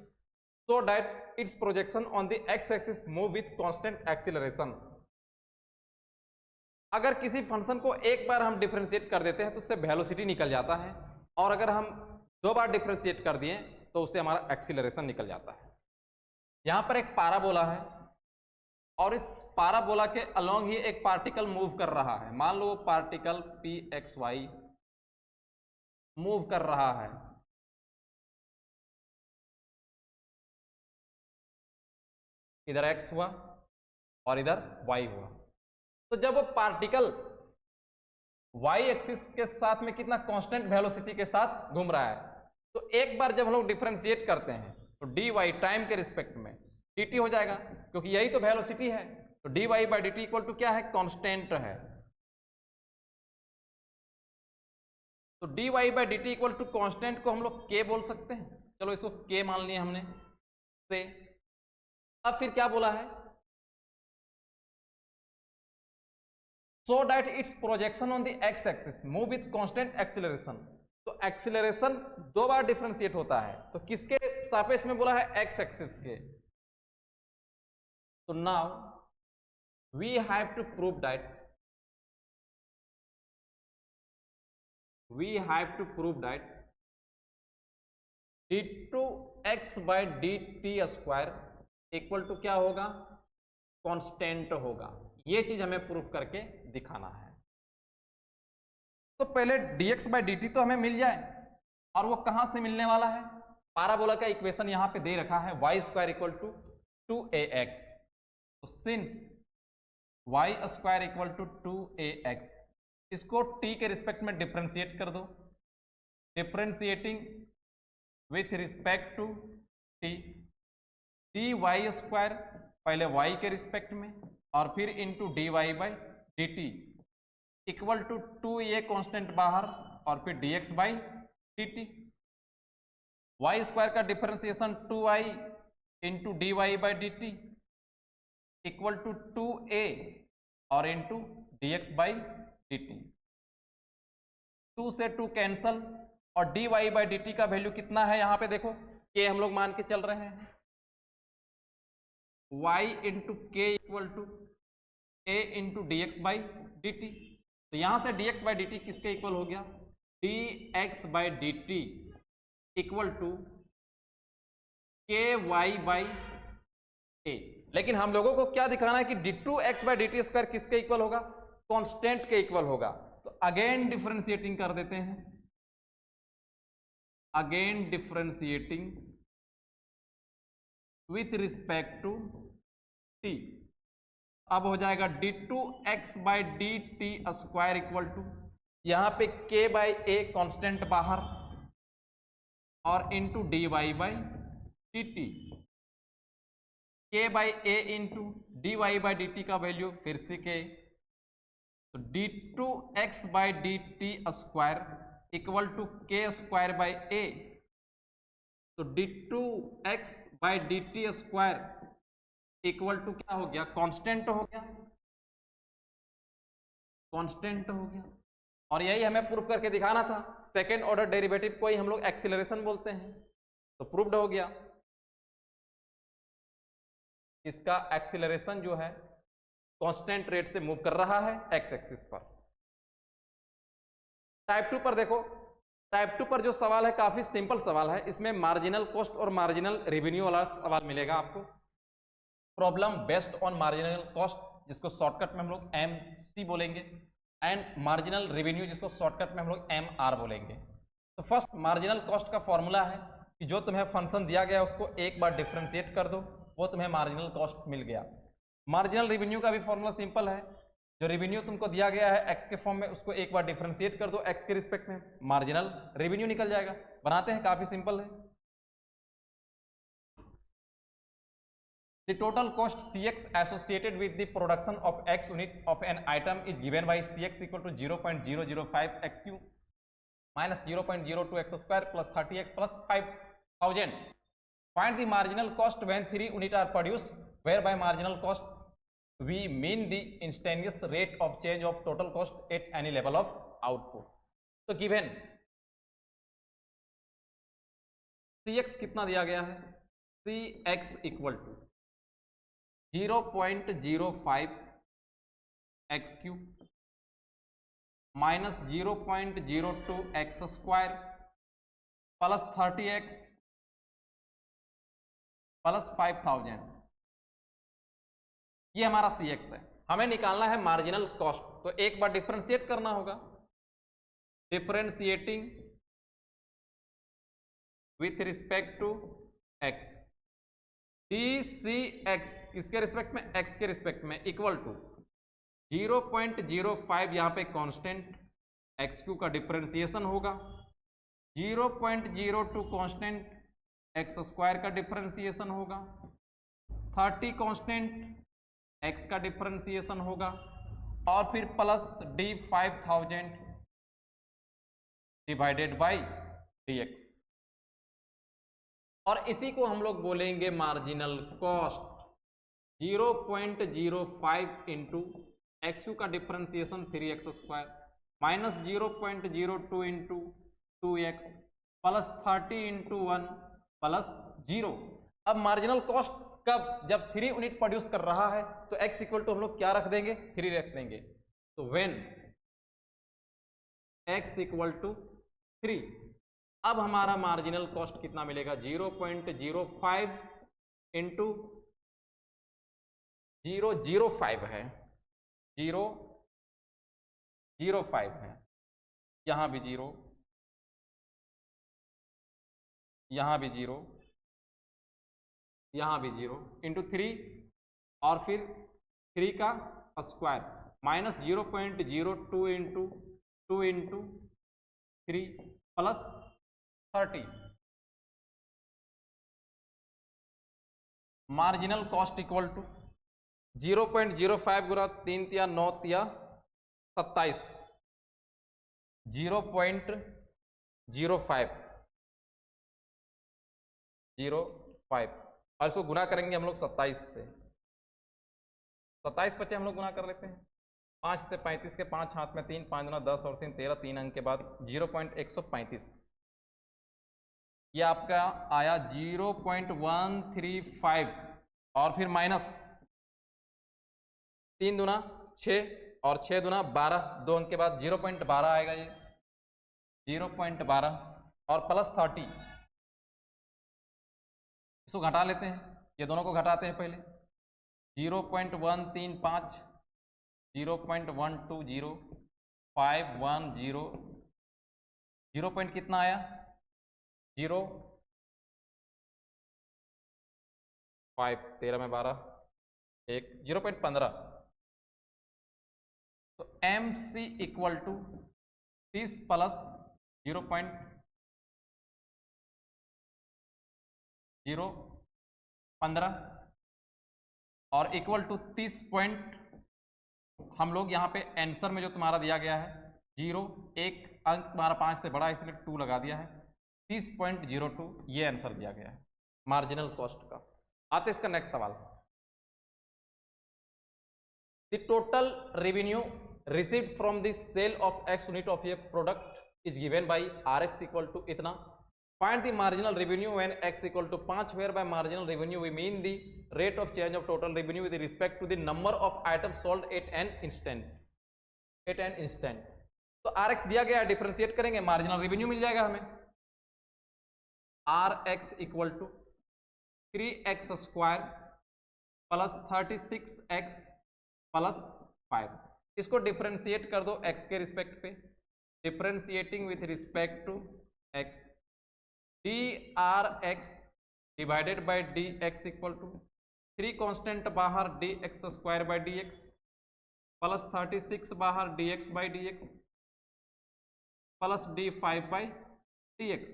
so that its projection on the x axis move with constant acceleration। अगर किसी function को एक बार हम differentiate कर देते हैं तो उससे वेलोसिटी निकल जाता है, और अगर हम 2 बार डिफरेंशिएट कर दिए तो उससे हमारा एक्सीलरेशन निकल जाता है। यहां पर एक पाराबोला है, और इस पाराबोला के अलोंग ही एक पार्टिकल मूव कर रहा है। मान लो particle p x y move कर रहा है, इधर x हुआ और इधर y हुआ। तो जब वो पार्टिकल y एक्सिस के साथ में कितना कांस्टेंट वेलोसिटी के साथ घूम रहा है, तो एक बार जब हम लोग डिफरेंशिएट करते हैं तो dy टाइम के रिस्पेक्ट में dt हो जाएगा, क्योंकि यही तो वेलोसिटी है। तो dy by dt equal to क्या है, कांस्टेंट है। तो dy by dt equal to constant को हम लोग k बोल सकते हैं। चलो इसको k मान लिया हमने से। अब फिर क्या बोला है, so that its projection on the x axis move with constant acceleration। तो एक्सीलरेशन दो बार डिफरेंशिएट होता है, तो किसके सापेक्ष में बोला है, x एक्सिस के। तो now we have to prove that d2x by dt square equal to क्या होगा, कांस्टेंट होगा। ये चीज हमें प्रूफ करके दिखाना है। तो पहले dx बाई dt तो हमें मिल जाए, और वो कहां से मिलने वाला है, पाराबोला का इक्वेशन यहां पे दे रखा है, y square equal to 2ax। तो since y square equal to 2ax, इसको t के रिस्पेक्ट में डिफरेंशिएट कर दो। Differentiating with respect to t, dy square पहले y के रिस्पेक्ट में और फिर into dy by dt equal to 2a constant बाहर और फिर dx by dt। y square का differentiation 2y into dy by dt equal to 2a और इंटू dx बाई dt। 2 से 2 कैंसल और dy बाई dt का वैल्यू कितना है, यहां पे देखो k हम लोग मान के चल रहे हैं, y into K equal to a into dx by dt। तो यहां से dx बाई dt किसके इक्वल हो गया, dx by dt equal to ky by a। लेकिन हम लोगों को क्या दिखाना है कि d2x बाई dt स्क्वायर किसके इक्वल होगा, कांस्टेंट के इक्वल होगा। तो अगेन डिफरेंशिएटिंग कर देते हैं, again differentiating with respect to t। अब हो जाएगा d2x by dt square equal to, यहां पे k बाई a कांस्टेंट बाहर और into dy by dt, k by a into dy by dt का वैल्यू फिर से k। तो d2x by dt square equal to k square by a। तो d2x by dt square equal to क्या हो गया, कांस्टेंट हो गया, कांस्टेंट हो गया। और यही हमें प्रूव करके दिखाना था, सेकेंड ऑर्डर डेरिवेटिव को ही हम लोग एक्सीलरेशन बोलते हैं। तो प्रूव्ड हो गया, इसका एक्सीलरेशन जो है कांस्टेंट रेट से मूव कर रहा है एक्स एक्सिस पर। टाइप 2 पर देखो, टाइप 2 पर जो सवाल है काफी सिंपल सवाल है, इसमें मार्जिनल कॉस्ट और मार्जिनल रेवेन्यू वाला सवाल मिलेगा आपको। Problem based on marginal cost, जिसको शॉर्टकट में हम लोग MC बोलेंगे, एंड मार्जिनल रेवेन्यू, जिसको शॉर्टकट में हम लोग MR बोलेंगे। तो फर्स्ट मार्जिनल कॉस्ट का फॉर्मूला है कि जो तुम्हें फंक्शन दिया गया उसको एक बार डिफरेंशिएट कर दो, वो तुम्हें मार्जिनल कॉस्ट मिल गया। मार्जिनल रेवेन्यू का भी फॉर्मूला सिंपल है, जो रेवेन्यू तुमको दिया गया है एक्स के फॉर्म में, उसको एक बार डिफरेंशिएट कर दो एक्स के रिस्पेक्ट में, मार्जिनल रेवेन्यू निकल जाएगा। बनाते हैं, काफी सिंपल है। The total cost Cx associated with the production of x unit of an item is given by Cx equal to 0.005 x cube minus 0.02 x square plus 30x plus 5000. Find the marginal cost when 3 units are produced, whereby marginal cost we mean the instantaneous rate of change of total cost at any level of output. तो given Cx कितना दिया गया है, Cx equal to 0.05 x cube minus 0.02 x square plus 30x plus 5000। ये हमारा Cx है। हमें निकालना है मार्जिनल कॉस्ट, तो एक बार डिफरेंशिएट करना होगा। Differentiating with respect to x, dCx किसके रिस्पेक्ट में, x के रिस्पेक्ट में, इक्वल टू 0.05 यहाँ पे कांस्टेंट एक्स क्यू का डिफरेंशिएशन होगा, 0.02 कांस्टेंट एक्स स्क्वायर का डिफरेंशिएशन होगा, 30 कांस्टेंट एक्स का डिफरेंशिएशन होगा और फिर plus d 5000 divided by D x. और इसी को हम लोग बोलेंगे marginal cost. 0.05 into x cube का differentiation 3x square minus 0.02 into 2x plus 30 into 1 plus 0। अब मार्जिनल कॉस्ट कब, जब 3 यूनिट प्रोड्यूस कर रहा है तो x इक्वल टू हम लोग क्या रख देंगे, 3 रख देंगे। तो व्हेन x इक्वल टू 3, अब हमारा मार्जिनल कॉस्ट कितना मिलेगा, 0.05 इंटू 005 है, 005 है, यहां भी 0, यहां भी 0, यहां भी 0 इंटू 3 और फिर 3 का square minus 0.02 into 2 into 3 plus 30। Marginal cost equal to 0.05 गुना 3 या 9 या 27, 0.05 और इसको गुना करेंगे हम लोग 27 से, 27 बच्चे हम लोग गुना कर लेते हैं, 5 से 35 के 5 हाथ में 3, 5 गुना 10 और 3 13, 3 अंक के बाद 0.135, ये आपका आया 0.135 और फिर माइनस 3 दूना 6 और 6 दूना 12, 2 अंक के बाद 0.12 आएगा ये 0.12 और प्लस 30, इसको घटा लेते हैं, ये दोनों को घटाते हैं पहले, 0.135, 0.120, 510, 0 पॉइंट कितना आया 0.5, 13 में 12, 1, 0.15। तो M C equal to 30 plus 0.015 और इक्वल टू 30 पॉइंट, हम लोग यहाँ पे आंसर में जो तुम्हारा दिया गया है 0, 1 अंक तुम्हारा 5 से बड़ा इसलिए 2 लगा दिया है, 30.02 ये आंसर दिया गया है मार्जिनल कॉस्ट का। आते इसका नेक्स्ट सवाल, the total revenue received from the sale of x unit of a product is given by rx equal to इतना, find the marginal revenue when x equal to 5, where by marginal revenue we mean the rate of change of total revenue with respect to the number of item sold at an instant, तो rx दिया गया है, differentiate करेंगे marginal revenue मिल जाएगा हमें, rx equal to 3x square plus 36x plus 5, इसको differentiate कर दो x के रिस्पेक्ट पे, differentiating with respect to x, drx divided by dx equal to 3 constant बाहर dx square by dx plus 36 बाहर dx by dx plus d5 by dx,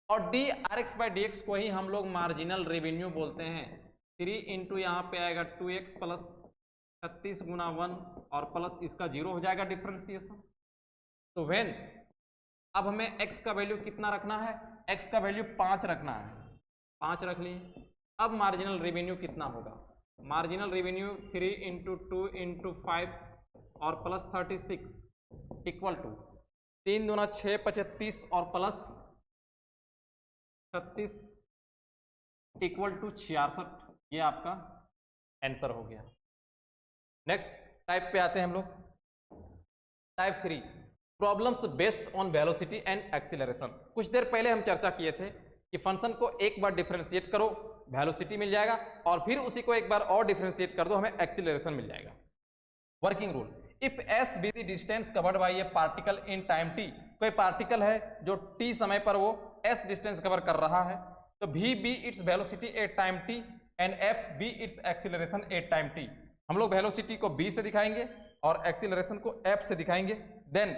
और drx by dx को ही हम लोग मार्जिनल रेवेन्यू बोलते हैं। 3 इंटू यहाँ पे आएगा 2x प्लस 36 गुना 1 और प्लस इसका 0 हो जाएगा डिफरेंशिएशन। तो व्हेन, अब हमें x का वैल्यू कितना रखना है, x का वैल्यू 5 रखना है, 5 रख लिए। अब मार्जिनल रेवेन्यू कितना होगा, मार्जिनल रेवेन्यू 3 इंटू 2 इंटू 5 और प्लस 36 इक्वल टू 3 दूना 6, 35 और प्लस 36 इक्वल टू 66, ये आपका आंसर हो गया। नेक्स्ट टाइप पे आते हैं हम लोग, type 3, problems based on velocity and acceleration. कुछ देर पहले हम चर्चा किए थे कि फंक्शन को एक बार डिफरेंशिएट करो वेलोसिटी मिल जाएगा और फिर उसी को एक बार और डिफरेंशिएट कर दो हमें एक्सीलरेशन मिल जाएगा। Working rule, if S be the distance covered by A particle in time T, कोई पार्टिकल है जो टी समय पर वो एस डिस्टेंस कवर कर रहा है, तो V be its velocity at time T and F be its acceleration at time T, हम लोग वेलोसिटी को b से दिखाएंगे और एक्सीलरेशन को f से दिखाएंगे। देन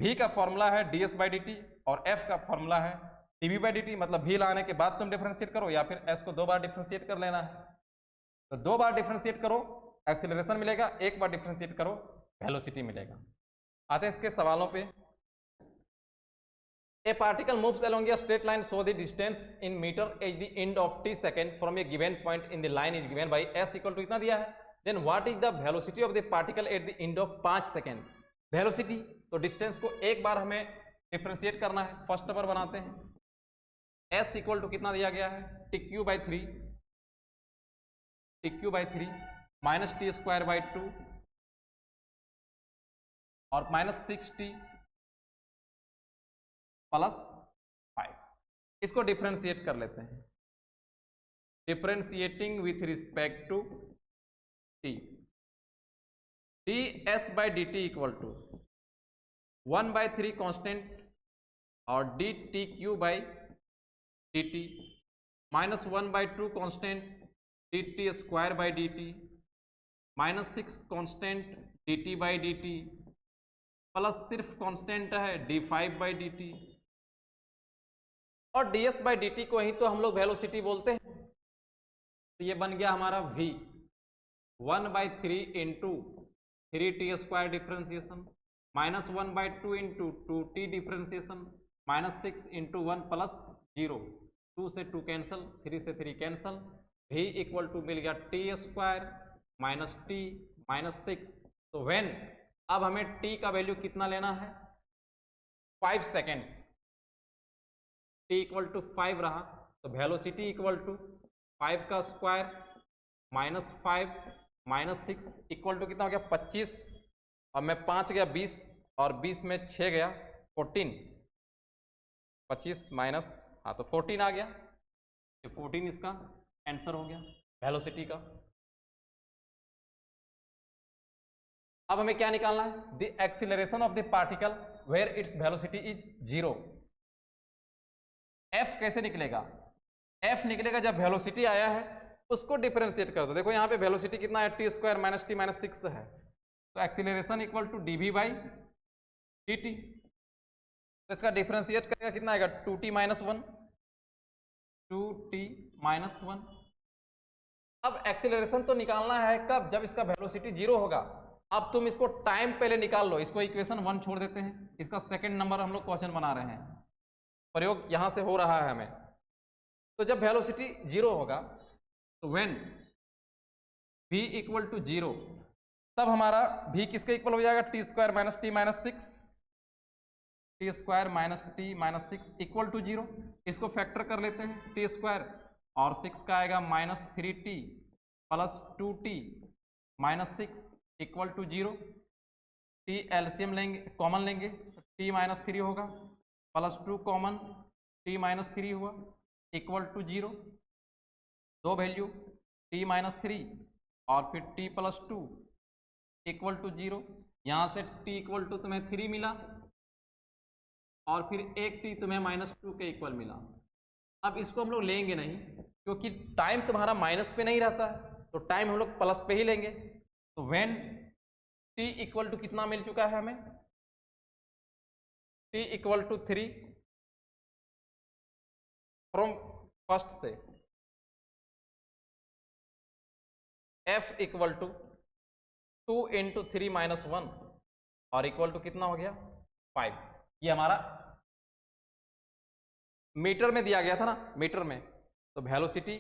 v का फॉर्मूला है ds बाई dt और f का फॉर्मूला है dv बाई dt, मतलब v लाने के बाद तुम डिफरेंशिएट करो या फिर s को 2 बार डिफरेंशिएट कर लेना है। तो 2 बार डिफरेंशिएट करो एक्सीलरेशन मिलेगा, 1 बार डिफरेंशिएट करो वेलोसिटी मिलेगा। आते हैं इसके सवालों पे। A particle moves along a straight line, so the distance in meter at the end of t second from a given point in the line is given by s equal to इतना दिया है। Then what is the velocity of the particle at the end of 5 second? Velocity तो distance को एक बार हमें differentiate करना है, first number बनाते हैं। s इक्वल टू कितना दिया गया है, tq by 3 minus T square by 2 और माइनस 6t प्लस 5। इसको डिफरेंशिएट कर लेते हैं, differentiating with respect to t, ds by dt equal to 1/3 constant और dtq by dt minus 1/2 constant dt square by dt minus 6 constant dt by dt plus सिर्फ constant है d5 by dt और ds by dt को ही तो हम लोग velocity बोलते हैं। तो ये बन गया हमारा v 1/3 into 3t square differentiation minus 1/2 into 2t differentiation minus 6 into 1 plus 0, 2 से 2 कैंसल, 3 से 3 कैंसल, v इक्वल टू मिल गया t square minus t minus 6। तो व्हेन अब हमें t का वैल्यू कितना लेना है, 5 सेकेंड्स, t इक्वल टू 5 रहा तो वेलोसिटी इक्वल टू 5 का square minus 5 minus 6 equal to कितना हो गया 25 और मैं 5 गया 20 और 20 में 6 गया 14, 25 माइनस हाँ तो 14 आ गया। ये 14 इसका आंसर हो गया वेलोसिटी का। अब हमें क्या निकालना है, the acceleration of the particle where its velocity is 0। f कैसे निकलेगा, f निकलेगा जब वेलोसिटी आया है उसको डिफरेंशिएट कर दो। देखो यहाँ पे वेलोसिटी कितना है, T square minus T minus 6 है, तो acceleration equal to dv by dt। तो इसका डिफरेंशिएट करेगा कितना आएगा, 2t माइनस 1, 2t माइनस 1। अब एक्सीलरेशन तो निकालना है कब, जब इसका वेलोसिटी 0 होगा। अब तुम इसको टाइम पहले निकाल लो, इसको इक्वेशन 1 छोड़ देते हैं, इसका सेकंड नंबर हम लोग क्वेश्चन बना रहे हैं, प्रयोग यहां से हो रहा है हमें। तो जब वेलोसिटी 0 होगा तो व्हेन v इक्वल टू 0 तब हमारा v किसके इक्वल हो जाएगा, T square minus T minus 6, T square minus T minus 6 equal to 0। इसको फैक्टर कर लेते हैं, टी स्क्वायर और 6 का आएगा minus 3t plus 2t minus 6 equal to 0। T LCM लेंगे, कॉमन लेंगे, टी माइनस 3 होगा प्लस 2 कॉमन, टी माइनस 3 हुआ इक्वल टू 0। दो वैल्यू टी माइनस 3 और फिर टी प्लस 2 इक्वल टू 0। यहाँ से टी इक्वल टू तुम्हें 3 मिला और फिर एक टी तुम्हें माइनस 2 के इक्वल मिला। अब इसको हम लोग लेंगे नहीं क्योंकि टाइम तुम्हारा माइनस पे नहीं रहता है, तो टाइम हम लोग प्लस पे ही लेंगे। तो व्हेन टी इक्वल टू कितना मिल चुका है हमें, T equal to 3 from first से, f equal to 2 into 3 minus 1 और इक्वल टू कितना हो गया 5। ये हमारा मीटर में दिया गया था ना, मीटर में, तो वेलोसिटी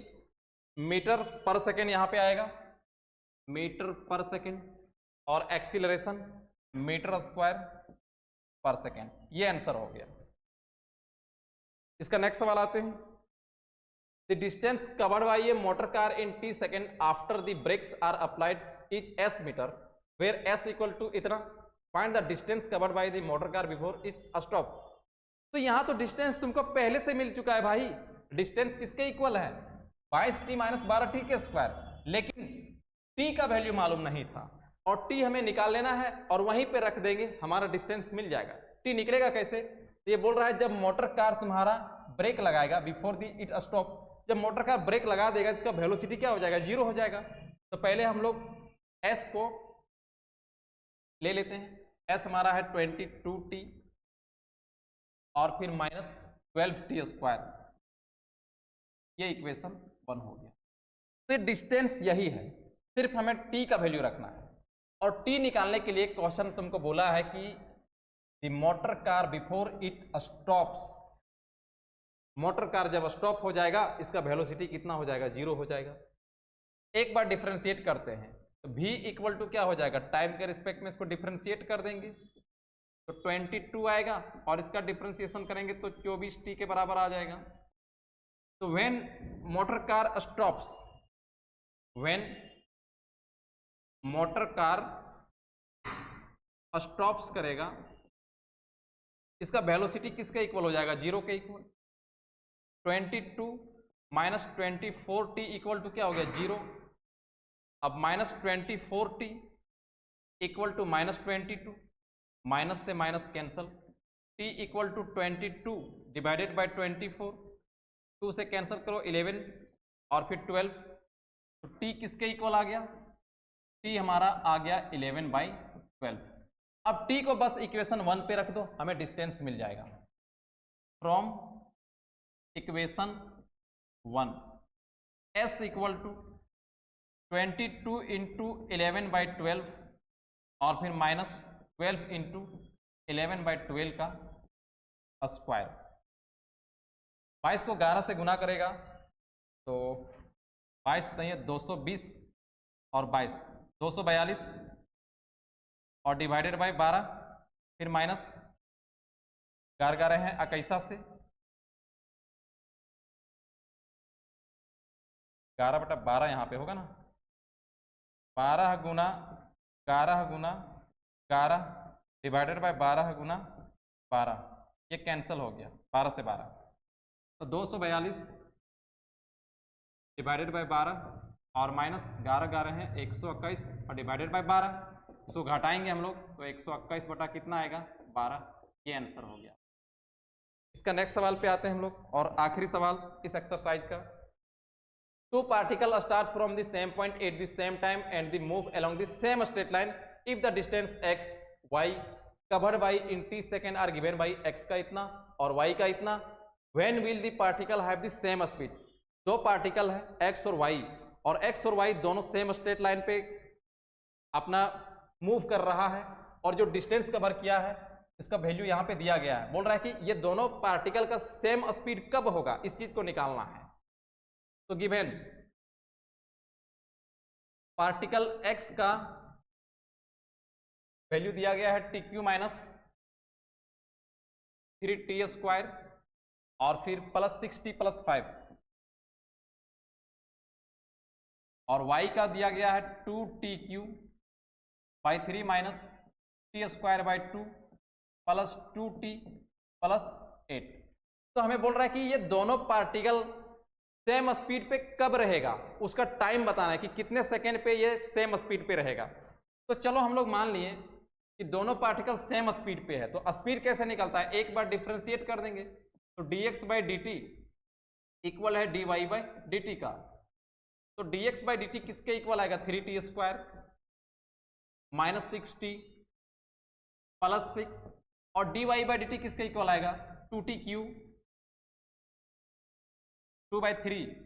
मीटर पर सेकेंड यहां पे आएगा, मीटर पर सेकेंड, और acceleration metre square per second. ये आंसर हो गया। इसका नेक्स्ट सवाल आते हैं, the distance covered by a motor car in t second after the brakes are applied is s metre where s equal to इतना, find the distance covered by the motor car before it stop. तो यहां तो distance तुमको पहले से मिल चुका है भाई, डिस्टेंस किसके इक्वल है 22t माइनस 12t के स्क्वायर, लेकिन t का वैल्यू मालूम नहीं था और t हमें निकाल लेना है और वहीं पे रख देंगे, हमारा डिस्टेंस मिल जाएगा। t निकलेगा कैसे, तो ये बोल रहा है जब मोटर कार तुम्हारा ब्रेक लगाएगा बिफोर द इट स्टॉप, जब मोटर कार ब्रेक लगा देगा इसका वेलोसिटी क्या हो जाएगा 0 हो जाएगा। तो पहले हम लोग एस को ले लेते हैं, एस हमारा है 22t और फिर माइनस 12t स्क्वायर, ये इक्वेशन 1 हो गया। तो डिस्टेंस यही है, सिर्फ हमें t का वैल्यू रखना है। और t निकालने के लिए क्वेश्चन तुमको बोला है कि the motor car before it stops, motor car जब स्टॉप हो जाएगा इसका वेलोसिटी कितना हो जाएगा, 0 हो जाएगा। एक बार डिफरेंशिएट करते हैं तो v इक्वल टू क्या हो जाएगा, टाइम के रिस्पेक्ट में इसको डिफरेंशिएट कर देंगे तो 22 आएगा और इसका डिफरेंशिएशन करेंगे तो 24t के बराबर आ जाएगा। तो when motor car stops, when motor car stops करेगा इसका वेलोसिटी किसके इक्वल हो जाएगा, 0 के equal. 22 minus 24t equal to क्या हो गया, 0। अब minus 24t equal to minus 22, minus से minus cancel, t equal to 22 divided by 24, 2 से कैंसल करो 11 और फिर 12, तो t किसके इक्वल आ गया, t हमारा आ गया 11/12। अब t को बस इक्वेशन 1 पे रख दो, हमें डिस्टेंस मिल जाएगा। From equation 1 s equal to 22 into 11/12 और फिर माइनस 12 इंटू 11/12 का स्क्वायर। 22 को 11 से गुना करेगा तो 22 नहीं है 220 और 22 242 और डिवाइडेड बाय 12, फिर माइनस 11 है 21 से, 11/12 यहाँ पे होगा ना, 12 गुना 11 डिवाइडेड बाय 12 गुना 12, ये कैंसिल हो गया 12 से 12, तो 242 डिवाइडेड बाय 12 और माइनस 11 है 121 और डिवाइडेड बाय 12, इसको घटाएंगे हम लोग तो 121 बटा कितना आएगा, 12, ये आंसर हो गया। इसका नेक्स्ट सवाल पे आते हैं हम लोग, और आखिरी सवाल इस एक्सरसाइज का। Two particles start from the same point at the same time and they move along the same straight line if the distance x, y covered by in t second are given by x का इतना और y का इतना, when will the particle have the same speed। दो particle है x और y, और x और y दोनों सेम स्ट्रेट लाइन पे अपना मूव कर रहा है, और जो डिस्टेंस कवर किया है इसका वैल्यू यहाँ पे दिया गया है। बोल रहा है कि ये दोनों पार्टिकल का सेम स्पीड कब होगा, इस चीज को निकालना है। तो गिवन पार्टिकल x का वैल्यू दिया गया है TQ माइनस 3t स्क्वायर और फिर प्लस 6t प्लस 5, और y का दिया गया है 2TQ by 3 minus t square by 2 plus 2t plus 8। तो हमें बोल रहा है कि ये दोनों पार्टिकल सेम स्पीड पे कब रहेगा, उसका टाइम बताना है कि कितने सेकेंड पे ये सेम स्पीड पे रहेगा। तो चलो हम लोग मान लिए कि दोनों पार्टिकल सेम स्पीड पे है, तो स्पीड कैसे निकलता है, एक बार डिफरेंशिएट कर देंगे तो dx by D T equal है dy बाई डी टी का। तो dx बाई डी टी किसके इक्वल आएगा, 3t square minus 6t plus 6, और dy बाई डी टी किसके इक्वल आएगा, 2t Q 2/3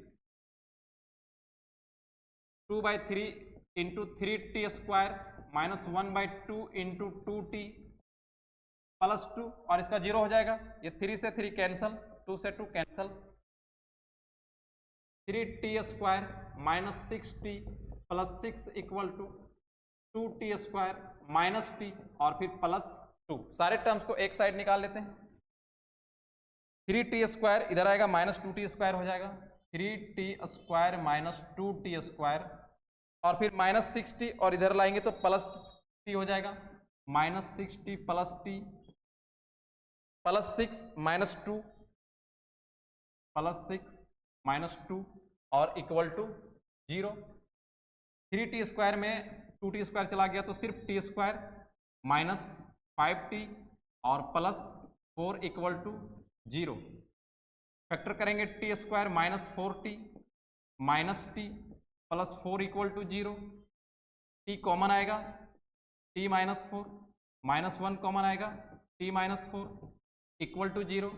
into 3t square minus 1/2 into 2t plus 2, और इसका 0 हो जाएगा, ये 3 से 3 कैंसल, 2 से 2 cancel, 3t square minus 6t plus 6 equal to 2t square minus t और फिर प्लस 2। सारे टर्म्स को एक साइड निकाल लेते हैं। 3t स्क्वायर इधर आएगा माइनस 2t स्क्वायर हो जाएगा, 3t square minus 2t square और फिर माइनस 6t और इधर लाएंगे तो प्लस t हो जाएगा, minus 6t plus t plus 6 minus 2 plus 6 minus 2 और इक्वल टू 0। 3t स्क्वायर में 2t स्क्वायर चला गया तो सिर्फ t स्क्वायर माइनस 5t और प्लस 4 इक्वल टू 0। फैक्टर करेंगे t square minus 4t minus t plus 4 equal to 0, t common आएगा, t minus 4, -1 common आएगा, t minus 4 equal to 0,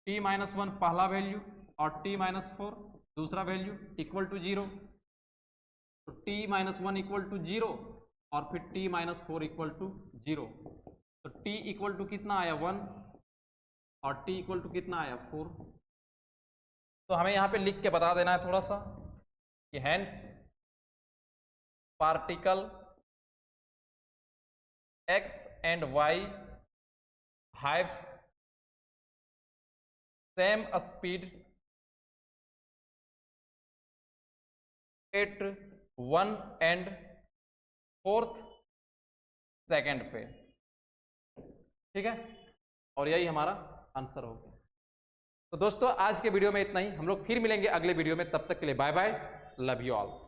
t minus 1 पहला वैल्यू और t माइनस 4 दूसरा value equal to 0, तो t minus 1 equal to 0 और फिर t minus 4 equal to 0, तो t equal to कितना आया 1 और t इक्वल टू कितना आया 4। तो हमें यहाँ पे लिख के बता देना है थोड़ा सा कि hence particle x and y have same speed at 1 and 4th second पे। ठीक है, और यही हमारा आंसर हो गया। तो दोस्तों आज के वीडियो में इतना ही, हम लोग फिर मिलेंगे अगले वीडियो में, तब तक के लिए bye bye, love you all.